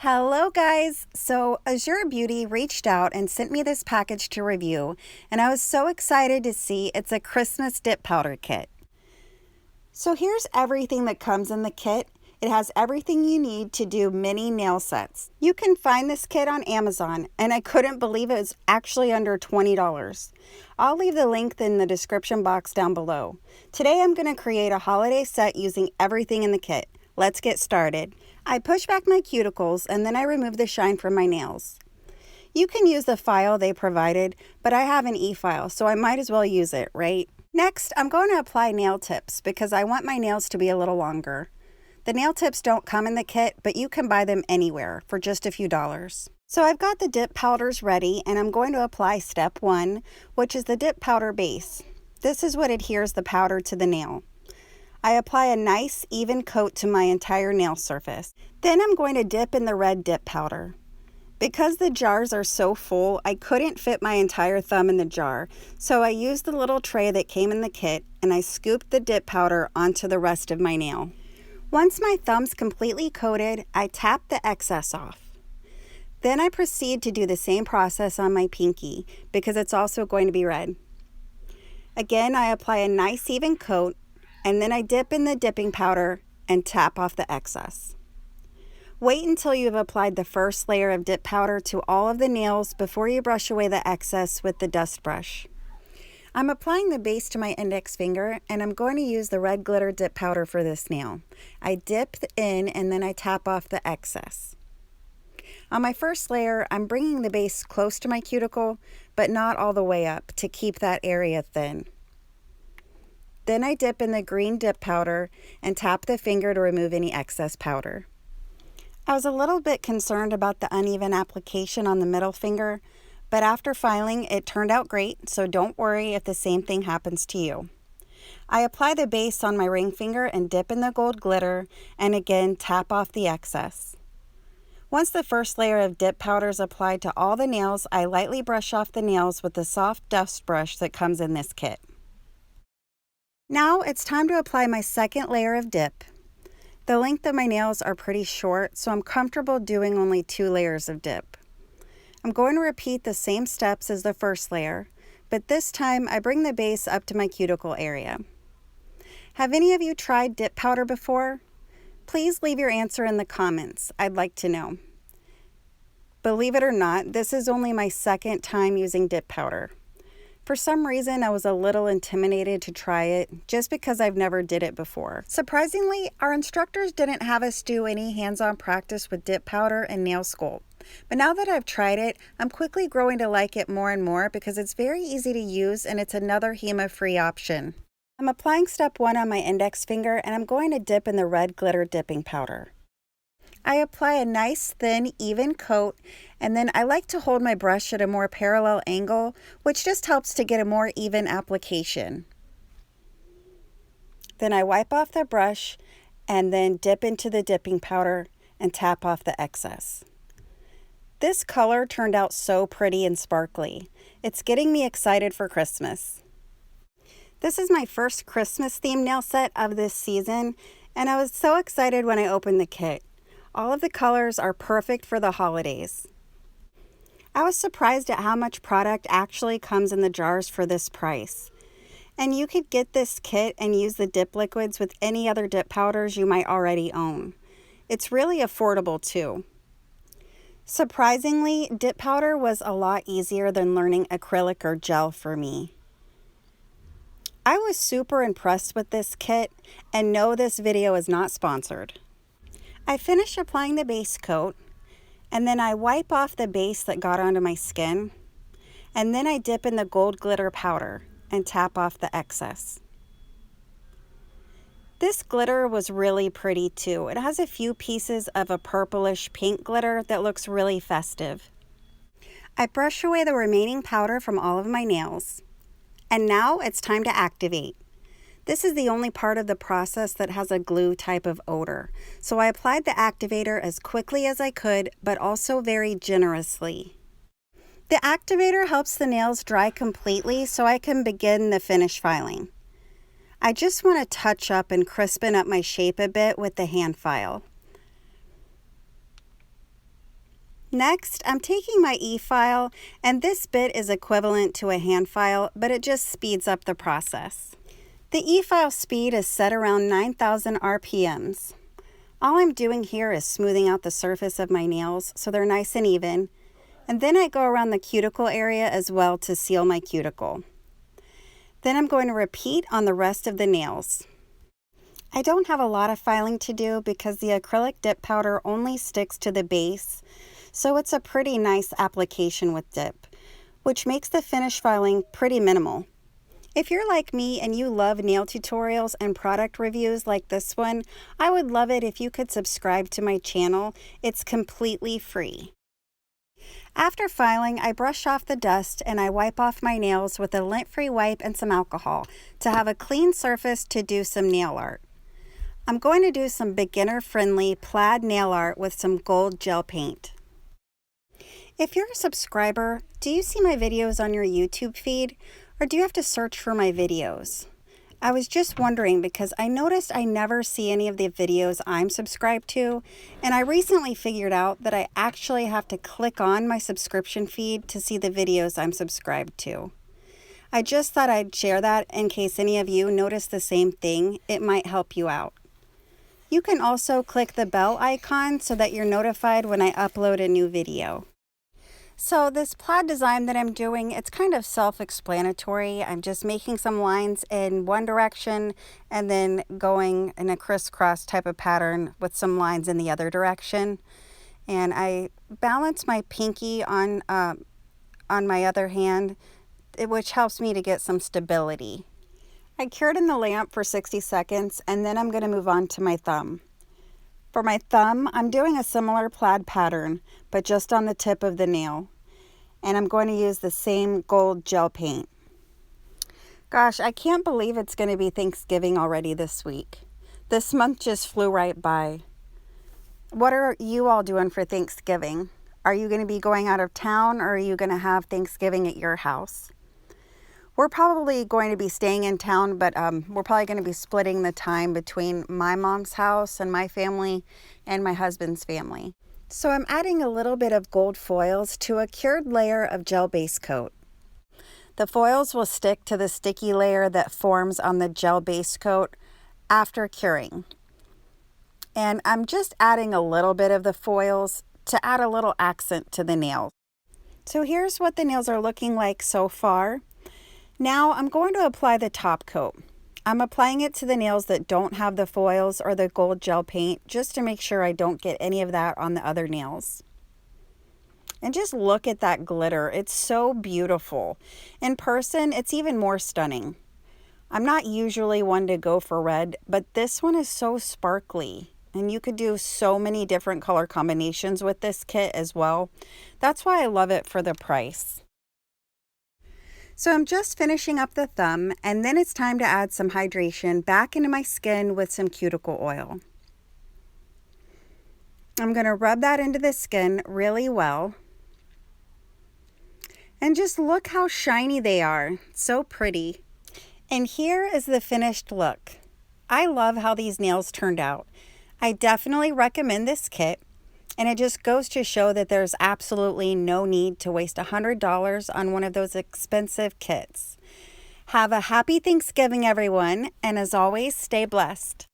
Hello guys! So Azure Beauty reached out and sent me this package to review, and I was so excited to see it's a Christmas dip powder kit. So here's everything that comes in the kit. It has everything you need to do mini nail sets. You can find this kit on Amazon, and I couldn't believe it was actually under $20. I'll leave the link in the description box down below. Today I'm going to create a holiday set using everything in the kit. Let's get started. I push back my cuticles and then I remove the shine from my nails. You can use the file they provided, but I have an e-file, so I might as well use it, right? Next, I'm going to apply nail tips because I want my nails to be a little longer. The nail tips don't come in the kit, but you can buy them anywhere for just a few dollars. So I've got the dip powders ready, and I'm going to apply step 1, which is the dip powder base. This is what adheres the powder to the nail. I apply a nice even coat to my entire nail surface. Then I'm going to dip in the red dip powder. Because the jars are so full, I couldn't fit my entire thumb in the jar, so I used the little tray that came in the kit and I scooped the dip powder onto the rest of my nail. Once my thumb's completely coated, I tap the excess off. Then I proceed to do the same process on my pinky because it's also going to be red. Again, I apply a nice even coat, and then I dip in the dipping powder and tap off the excess. Wait until you have applied the first layer of dip powder to all of the nails before you brush away the excess with the dust brush. I'm applying the base to my index finger, and I'm going to use the red glitter dip powder for this nail. I dip in and then I tap off the excess. On my first layer, I'm bringing the base close to my cuticle, but not all the way up to keep that area thin. Then I dip in the green dip powder and tap the finger to remove any excess powder. I was a little bit concerned about the uneven application on the middle finger, but after filing it turned out great, so don't worry if the same thing happens to you. I apply the base on my ring finger and dip in the gold glitter and again tap off the excess. Once the first layer of dip powder is applied to all the nails, I lightly brush off the nails with the soft dust brush that comes in this kit. Now it's time to apply my second layer of dip. The length of my nails are pretty short, so I'm comfortable doing only 2 layers of dip. I'm going to repeat the same steps as the first layer, but this time I bring the base up to my cuticle area. Have any of you tried dip powder before? Please leave your answer in the comments. I'd like to know. Believe it or not, this is only my second time using dip powder. For some reason, I was a little intimidated to try it just because I've never did it before. Surprisingly, our instructors didn't have us do any hands-on practice with dip powder and nail sculpt. But now that I've tried it, I'm quickly growing to like it more and more because it's very easy to use and it's another HEMA-free option. I'm applying step 1 on my index finger and I'm going to dip in the red glitter dipping powder. I apply a nice thin, even coat, and then I like to hold my brush at a more parallel angle, which just helps to get a more even application. Then I wipe off the brush and then dip into the dipping powder and tap off the excess. This color turned out so pretty and sparkly. It's getting me excited for Christmas. This is my first Christmas themed nail set of this season, and I was so excited when I opened the kit. All of the colors are perfect for the holidays. I was surprised at how much product actually comes in the jars for this price. And you could get this kit and use the dip liquids with any other dip powders you might already own. It's really affordable too. Surprisingly, dip powder was a lot easier than learning acrylic or gel for me. I was super impressed with this kit, and no, this video is not sponsored. I finish applying the base coat, and then I wipe off the base that got onto my skin, and then I dip in the gold glitter powder and tap off the excess. This glitter was really pretty too. It has a few pieces of a purplish pink glitter that looks really festive. I brush away the remaining powder from all of my nails, and now it's time to activate. This is the only part of the process that has a glue type of odor, so I applied the activator as quickly as I could, but also very generously. The activator helps the nails dry completely so I can begin the finish filing. I just want to touch up and crispen up my shape a bit with the hand file. Next, I'm taking my e-file, and this bit is equivalent to a hand file, but it just speeds up the process. The e-file speed is set around 9,000 RPMs. All I'm doing here is smoothing out the surface of my nails so they're nice and even, and then I go around the cuticle area as well to seal my cuticle. Then I'm going to repeat on the rest of the nails. I don't have a lot of filing to do because the acrylic dip powder only sticks to the base, so it's a pretty nice application with dip, which makes the finish filing pretty minimal. If you're like me and you love nail tutorials and product reviews like this one, I would love it if you could subscribe to my channel. It's completely free. After filing, I brush off the dust and I wipe off my nails with a lint-free wipe and some alcohol to have a clean surface to do some nail art. I'm going to do some beginner-friendly plaid nail art with some gold gel paint. If you're a subscriber, do you see my videos on your YouTube feed, or do you have to search for my videos? I was just wondering because I noticed I never see any of the videos I'm subscribed to, and I recently figured out that I actually have to click on my subscription feed to see the videos I'm subscribed to. I just thought I'd share that in case any of you notice the same thing. It might help you out. You can also click the bell icon so that you're notified when I upload a new video. So this plaid design that I'm doing, it's kind of self-explanatory. I'm just making some lines in one direction and then going in a crisscross type of pattern with some lines in the other direction. And I balance my pinky on my other hand, which helps me to get some stability. I cured in the lamp for 60 seconds and then I'm going to move on to my thumb. For my thumb, I'm doing a similar plaid pattern, but just on the tip of the nail. And I'm going to use the same gold gel paint. Gosh, I can't believe it's going to be Thanksgiving already this week. This month just flew right by. What are you all doing for Thanksgiving? Are you going to be going out of town or are you going to have Thanksgiving at your house? We're probably going to be staying in town, but we're probably going to be splitting the time between my mom's house and my family and my husband's family. So I'm adding a little bit of gold foils to a cured layer of gel base coat. The foils will stick to the sticky layer that forms on the gel base coat after curing. And I'm just adding a little bit of the foils to add a little accent to the nails. So here's what the nails are looking like so far. Now I'm going to apply the top coat. I'm applying it to the nails that don't have the foils or the gold gel paint just to make sure I don't get any of that on the other nails. And just look at that glitter. It's so beautiful. In person, it's even more stunning. I'm not usually one to go for red, but this one is so sparkly. And you could do so many different color combinations with this kit as well. That's why I love it for the price. So I'm just finishing up the thumb, and then it's time to add some hydration back into my skin with some cuticle oil. I'm going to rub that into the skin really well. And just look how shiny they are. So pretty. And here is the finished look. I love how these nails turned out. I definitely recommend this kit. And it just goes to show that there's absolutely no need to waste $100 on one of those expensive kits. Have a happy Thanksgiving, everyone, and as always, stay blessed.